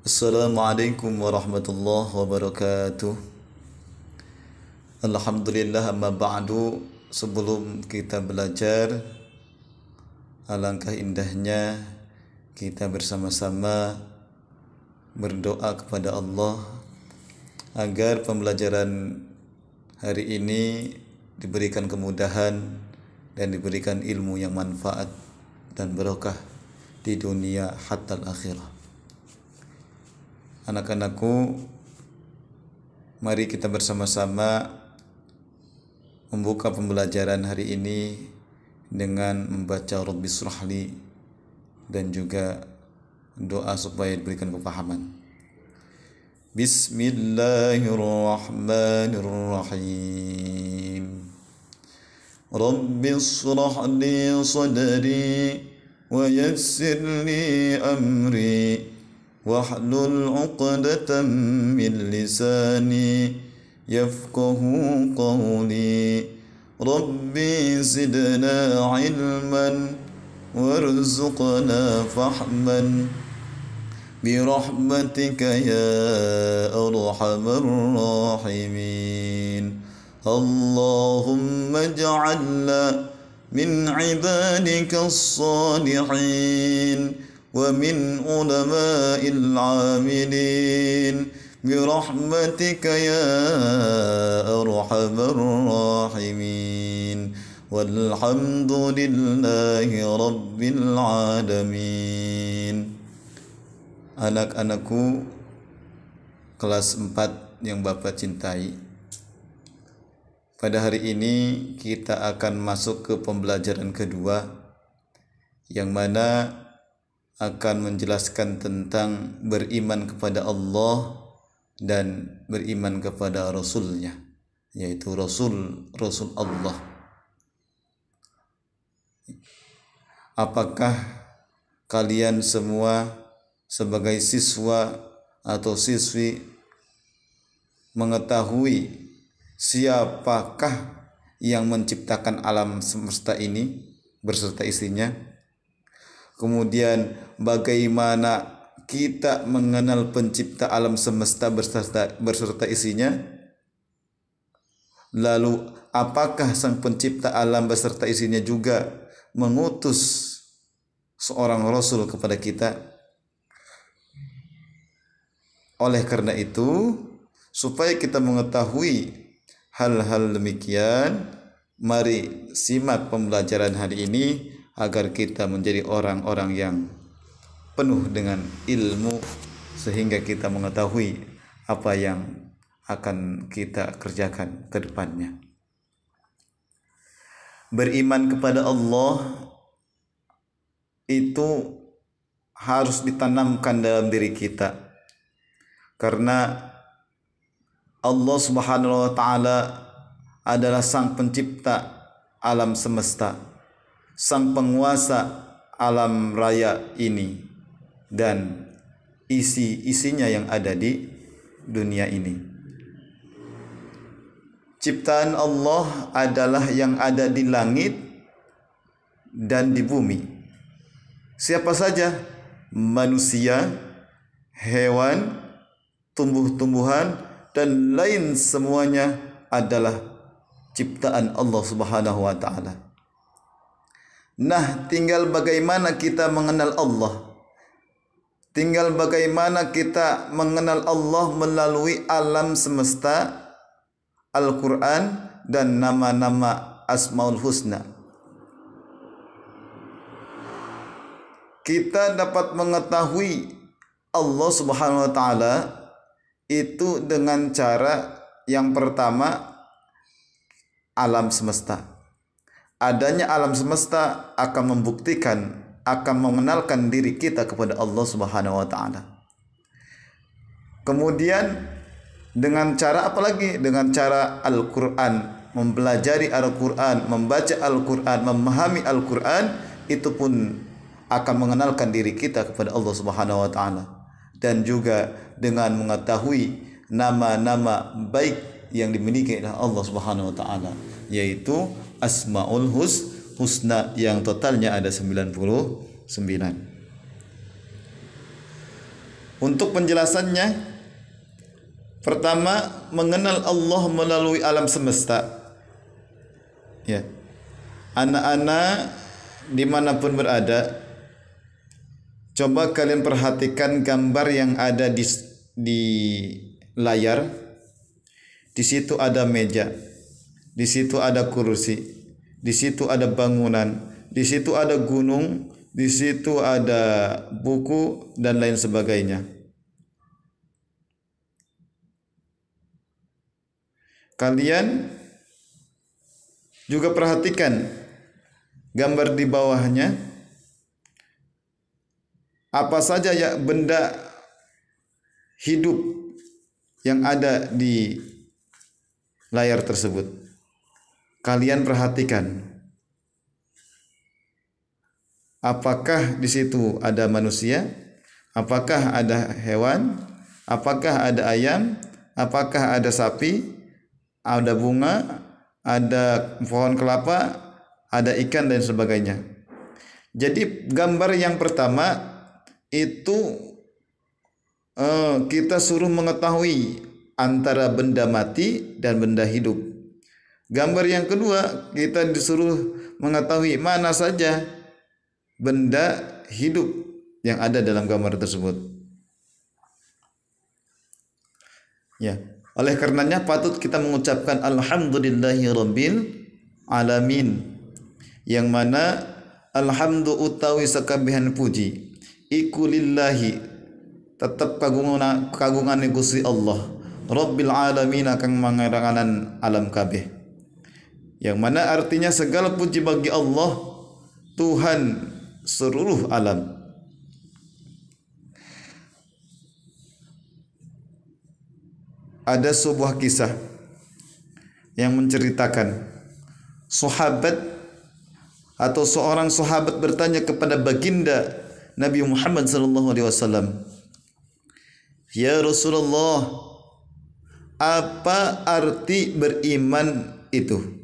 Assalamualaikum warahmatullahi wabarakatuh. Alhamdulillah, amma ba'du. Sebelum kita belajar, alangkah indahnya kita bersama-sama berdoa kepada Allah agar pembelajaran hari ini diberikan kemudahan dan diberikan ilmu yang manfaat dan barokah di dunia hatta akhirah. Anak-anakku, mari kita bersama-sama membuka pembelajaran hari ini dengan membaca Rabbi Shrahli dan juga doa supaya diberikan kepahaman. Bismillahirrahmanirrahim. Rabbi Shrahli sadri wa yassir li amri wahlul 'uqdatam min lisani yafqahu qawli. Rabbi zidna ilman warzuqna fahman birahmatika ya arhamar rahimin. Allahumma ij'alna min ibadika as-salihin wa min ulama'il 'amilin birahmatika ya arhamar rahimin. Walhamdulillahi rabbil alamin. Anak-anakku kelas 4 yang Bapak cintai, pada hari ini kita akan masuk ke pembelajaran kedua yang mana akan menjelaskan tentang beriman kepada Allah dan beriman kepada Rasulnya, yaitu Rasul Allah. Apakah kalian semua sebagai siswa atau siswi mengetahui siapakah yang menciptakan alam semesta ini beserta isinya? Kemudian bagaimana kita mengenal pencipta alam semesta beserta isinya? Lalu apakah sang pencipta alam beserta isinya juga mengutus seorang rasul kepada kita? Oleh karena itu, supaya kita mengetahui hal-hal demikian, mari simak pembelajaran hari ini agar kita menjadi orang-orang yang penuh dengan ilmu sehingga kita mengetahui apa yang akan kita kerjakan ke depannya. Beriman kepada Allah itu harus ditanamkan dalam diri kita, karena Allah Subhanahu wa taala adalah sang pencipta alam semesta, sang penguasa alam raya ini dan isinya yang ada di dunia ini. Ciptaan Allah adalah yang ada di langit dan di bumi. Siapa saja? Manusia, hewan, tumbuh-tumbuhan, dan lain semuanya adalah ciptaan Allah Subhanahu wa taala. Nah, tinggal bagaimana kita mengenal Allah. Tinggal bagaimana kita mengenal Allah melalui alam semesta, Al-Quran, dan nama-nama Asmaul Husna. Kita dapat mengetahui Allah Subhanahu wa taala itu dengan cara yang pertama, alam semesta. Adanya alam semesta akan membuktikan, akan mengenalkan diri kita kepada Allah Subhanahu wa taala. Kemudian dengan cara apa lagi? Dengan cara Al-Qur'an, mempelajari Al-Qur'an, membaca Al-Qur'an, memahami Al-Qur'an, itu pun akan mengenalkan diri kita kepada Allah Subhanahu wa taala. Dan juga dengan mengetahui nama-nama baik yang dimiliki oleh Allah Subhanahu wa taala, yaitu Asmaul Husna yang totalnya ada 99. Untuk penjelasannya, pertama mengenal Allah melalui alam semesta. Ya, anak-anak dimanapun berada, coba kalian perhatikan gambar yang ada di layar. Di situ ada meja, di situ ada kursi, di situ ada bangunan, di situ ada gunung, di situ ada buku dan lain sebagainya. Kalian juga perhatikan gambar di bawahnya. Apa saja ya benda hidup yang ada di layar tersebut. Kalian perhatikan. Apakah di situ ada manusia? Apakah ada hewan? Apakah ada ayam? Apakah ada sapi? Ada bunga? Ada pohon kelapa? Ada ikan dan sebagainya. Jadi gambar yang pertama itu kita suruh mengetahui antara benda mati dan benda hidup. Gambar yang kedua kita disuruh mengetahui mana saja benda hidup yang ada dalam gambar tersebut. Ya, oleh karenanya patut kita mengucapkan alhamdulillahirabbil alamin, yang mana alhamdu utawi sakabihan puji iku lillahi tetap kagungan Gusti Allah rabbil alamin kang mangeranganan alam kabeh, yang mana artinya segala puji bagi Allah Tuhan seluruh alam. Ada sebuah kisah yang menceritakan sahabat atau seorang sahabat bertanya kepada baginda Nabi Muhammad SAW, "Ya Rasulullah, apa arti beriman itu?"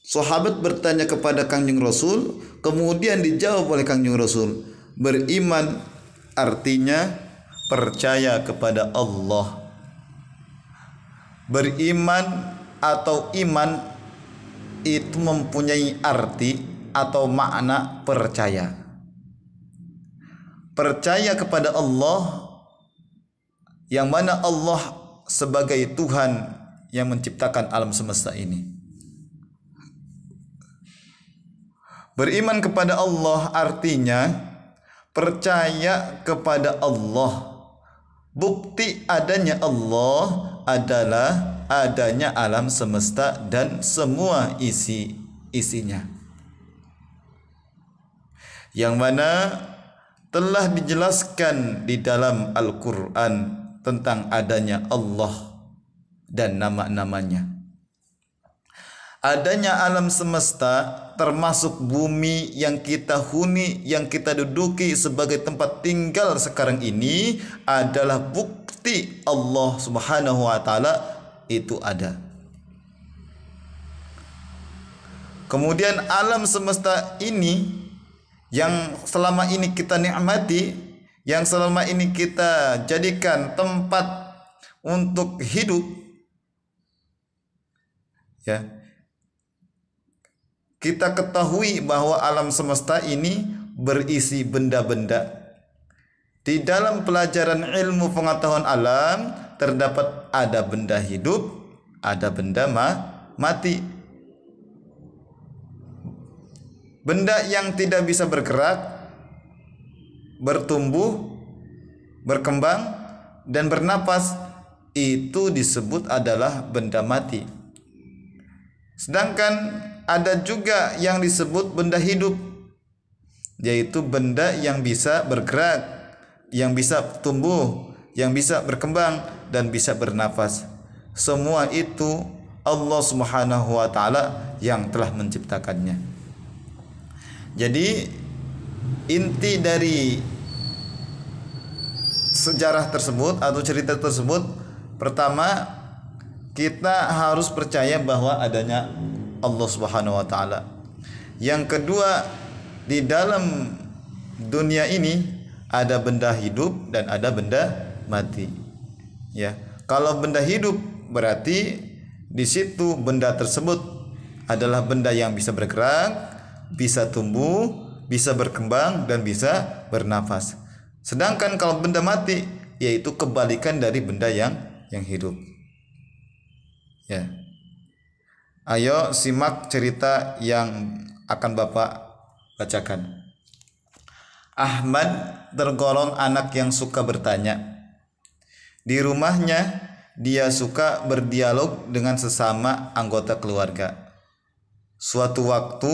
Sahabat bertanya kepada Kangjeng Rasul, kemudian dijawab oleh Kangjeng Rasul, beriman artinya percaya kepada Allah. Beriman atau iman itu mempunyai arti atau makna percaya. Percaya kepada Allah, yang mana Allah sebagai Tuhan yang menciptakan alam semesta ini. Beriman kepada Allah artinya percaya kepada Allah. Bukti adanya Allah adalah adanya alam semesta dan semua isinya, yang mana telah dijelaskan di dalam Al-Quran tentang adanya Allah dan nama-namanya. Adanya alam semesta termasuk bumi yang kita huni, yang kita duduki sebagai tempat tinggal sekarang ini adalah bukti Allah Subhanahu wa taala itu ada. Kemudian alam semesta ini yang selama ini kita nikmati, yang selama ini kita jadikan tempat untuk hidup, ya, kita ketahui bahwa alam semesta ini berisi benda-benda. Di dalam pelajaran ilmu pengetahuan alam terdapat ada benda hidup, ada benda mati. Benda yang tidak bisa bergerak, bertumbuh, berkembang, dan bernapas itu disebut adalah benda mati. Sedangkan ada juga yang disebut benda hidup, yaitu benda yang bisa bergerak, yang bisa tumbuh, yang bisa berkembang, dan bisa bernafas. Semua itu Allah Subhanahu wa taala yang telah menciptakannya. Jadi inti dari sejarah tersebut atau cerita tersebut, pertama kita harus percaya bahwa adanya Allah Subhanahu wa taala. Yang kedua, di dalam dunia ini ada benda hidup dan ada benda mati. Ya, kalau benda hidup berarti di situ benda tersebut adalah benda yang bisa bergerak, bisa tumbuh, bisa berkembang dan bisa bernafas. Sedangkan kalau benda mati yaitu kebalikan dari benda yang hidup. Ya. Ayo simak cerita yang akan Bapak bacakan. Ahmad tergolong anak yang suka bertanya. Di rumahnya, dia suka berdialog dengan sesama anggota keluarga. Suatu waktu,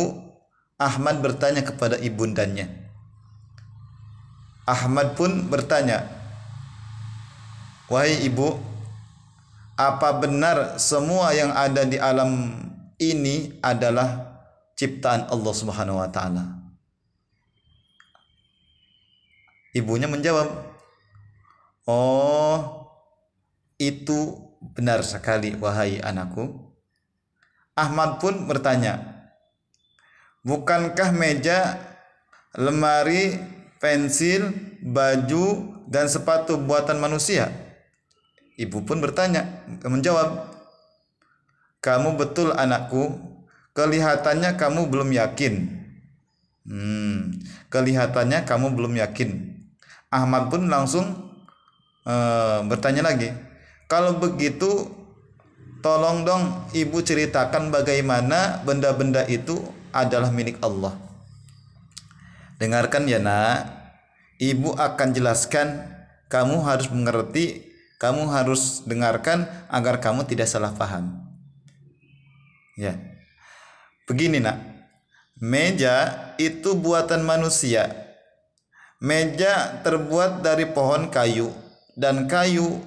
Ahmad bertanya kepada ibundanya. Ahmad pun bertanya, "Wahai ibu, apa benar semua yang ada di alam ini adalah ciptaan Allah Subhanahu wa taala?" Ibunya menjawab, "Oh, itu benar sekali wahai anakku." Ahmad pun bertanya, "Bukankah meja, lemari, pensil, baju, dan sepatu buatan manusia?" Ibu pun menjawab, "Kamu betul anakku, kelihatannya kamu belum yakin." Kelihatannya kamu belum yakin. Ahmad pun langsung bertanya lagi, "Kalau begitu, tolong dong ibu ceritakan bagaimana benda-benda itu adalah milik Allah." "Dengarkan ya nak, ibu akan jelaskan, kamu harus mengerti, kamu harus dengarkan agar kamu tidak salah paham." Ya, begini nak, meja itu buatan manusia. Meja terbuat dari pohon kayu, dan kayu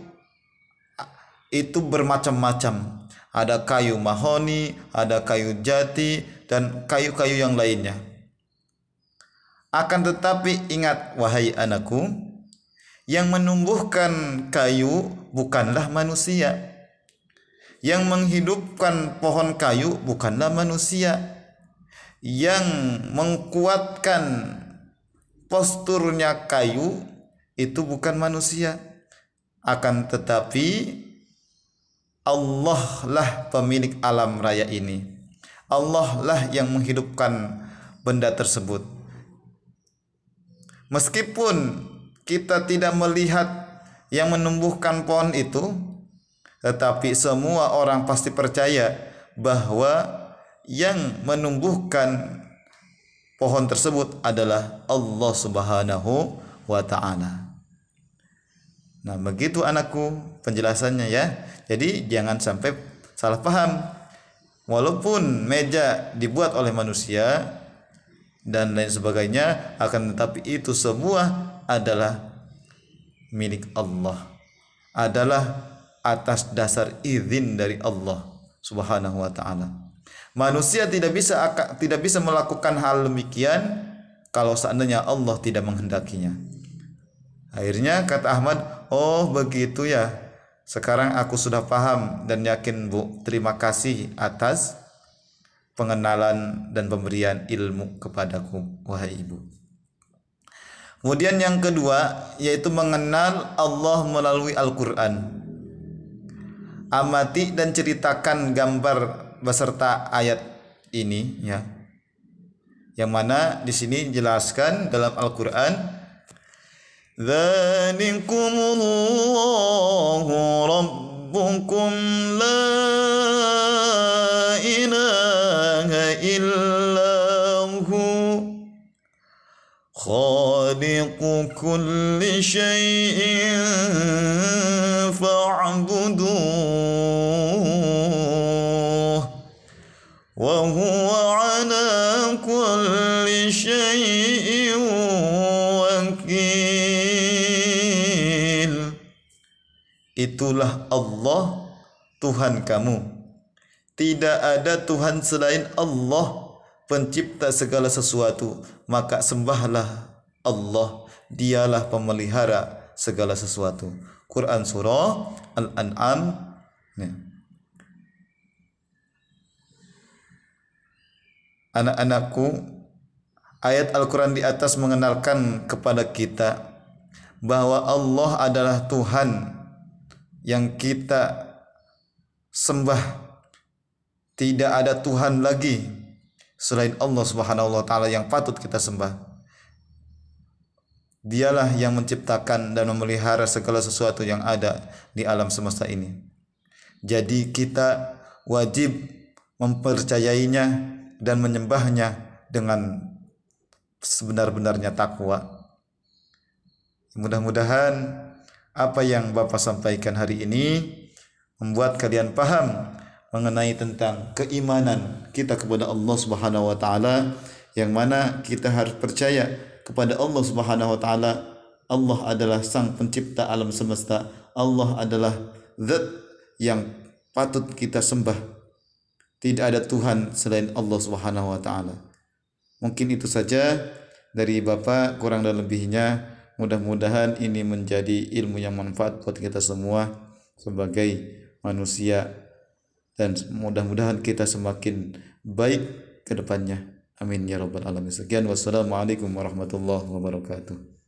itu bermacam-macam. Ada kayu mahoni, ada kayu jati, dan kayu-kayu yang lainnya. Akan tetapi ingat wahai anakku, yang menumbuhkan kayu bukanlah manusia. Yang menghidupkan pohon kayu bukanlah manusia. Yang menguatkan posturnya kayu itu bukan manusia. Akan tetapi Allah lah pemilik alam raya ini. Allah lah yang menghidupkan benda tersebut. Meskipun kita tidak melihat yang menumbuhkan pohon itu, tetapi semua orang pasti percaya bahwa yang menumbuhkan pohon tersebut adalah Allah Subhanahu wa taala. Nah, begitu anakku penjelasannya ya. Jadi jangan sampai salah paham. Walaupun meja dibuat oleh manusia dan lain sebagainya, akan tetapi itu semua adalah milik Allah. Adalah atas dasar izin dari Allah Subhanahu wa taala. Manusia tidak bisa melakukan hal demikian kalau seandainya Allah tidak menghendakinya. Akhirnya kata Ahmad, "Oh begitu ya. Sekarang aku sudah paham dan yakin Bu. Terima kasih atas pengenalan dan pemberian ilmu kepadaku wahai ibu." Kemudian yang kedua yaitu mengenal Allah melalui Al-Quran. Amati dan ceritakan gambar beserta ayat ini ya. Yang mana di sini jelaskan dalam Al-Qur'an, "Dzalikumullahu rabbukum la ilaha illahu khaliqu kulli syai'in fa'buduh wa huwa ala kulli syai'in wakil." Itulah Allah Tuhan kamu. Tidak ada Tuhan selain Allah, pencipta segala sesuatu. Maka sembahlah Allah, dialah pemelihara segala sesuatu. Quran surah Al-An'am. Anak-anakku, Ayat Al-Quran di atas mengenalkan kepada kita bahwa Allah adalah Tuhan yang kita sembah. Tidak ada Tuhan lagi selain Allah Subhanahu wa taala yang patut kita sembah. Dialah yang menciptakan dan memelihara segala sesuatu yang ada di alam semesta ini. Jadi kita wajib mempercayainya dan menyembahnya dengan sebenar-benarnya takwa. Mudah-mudahan apa yang Bapak sampaikan hari ini membuat kalian paham mengenai tentang keimanan kita kepada Allah Subhanahu wa taala, yang mana kita harus percaya kepada Allah Subhanahu wa taala. Allah adalah sang pencipta alam semesta. Allah adalah zat yang patut kita sembah. Tidak ada Tuhan selain Allah Subhanahu wa taala. Mungkin itu saja dari Bapak, kurang dan lebihnya mudah-mudahan ini menjadi ilmu yang manfaat buat kita semua sebagai manusia, dan mudah-mudahan kita semakin baik ke depannya. Amin ya rabbal alamin. Sekian, wassalamualaikum warahmatullahi wabarakatuh.